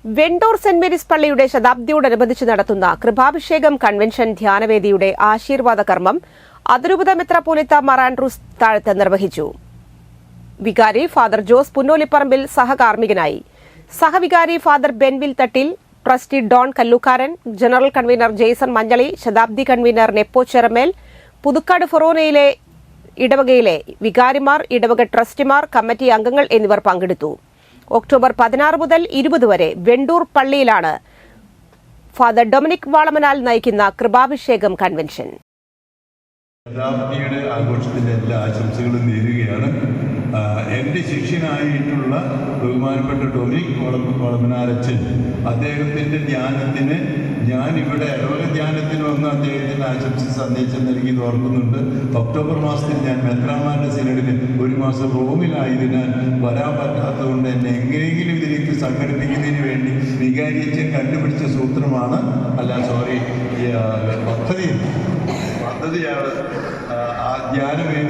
Vendoor saint Mary's പള്ളിയുടെ ശതാബ്ദിയോടനുബന്ധിച്ച് നടത്തുന്ന കൃപാഭിഷേകം convention ധ്യാനവേദിയുടെ ആശീർവാദ കർമ്മം അതിരൂപത മെത്രാപ്പോലീത്ത മാർ ആൻഡ്രൂസ് താഴത്ത് നിർവഹിച്ചു. വികാരി ഫാദർ ജോസ് പുന്നോലിപ്പറമ്പിൽ സഹകാർമ്മികനായി. സഹവികാരി father Benvil Thattil, trustee Don Kallookkaran, general convener Jaison Manjali, ശതാബ്ദി കൺവീനർ നെപ്പോ ചെറമേൽ, പുതുക്കാട് ഫൊറോനയിലെ ഇടവകയിലെ വികാരിമാർ, ഇടവക ട്രസ്റ്റിമാർ, കമ്മിറ്റി അംഗങ്ങൾ എന്നിവർ പങ്കെടുത്തു. ഒക്ടോബർ 16 മുതൽ 20 വരെ വെണ്ടൂർ പള്ളിയിലാണ് ഫാദർ ഡൊമിനിക് വാളമനാൽ നയിക്കുന്ന കൃപാഭിഷേകം കൺവെൻഷൻ. ശതാബ്ദിയുടെ ആഘോഷത്തിൻ്റെ എല്ലാ ആശംസകളും നേരുകയാണ്. എൻ്റെ ശിഷ്യനായിട്ടുള്ള ബഹുമാനപ്പെട്ട ഡൊമിനിക് വാളമനാലച്ചൻ, അദ്ദേഹത്തിൻ്റെ ധ്യാനത്തിന് ഞാനിവിടെ ഇടവക ധ്യാനത്തിന് വന്ന് അദ്ദേഹത്തിന് ആശംസ സന്ദേശം നൽകി ഓർക്കുന്നുണ്ട്. ഒക്ടോബർ മാസത്തിൽ ഞാൻ മെത്രാന്മാരുടെ സിനഡിന് ഒരു മാസം റോമിലായതിനാൽ വരാൻ പറ്റാത്തതുകൊണ്ട് എന്നെ എങ്ങനെയെങ്കിലും ഇതിലേക്ക് സംഘടിപ്പിക്കുന്നതിന് വേണ്ടി വികാരിയച്ചൻ കണ്ടുപിടിച്ച സൂത്രമാണ് പദ്ധതിയാണ് ആ ധ്യാനവേദി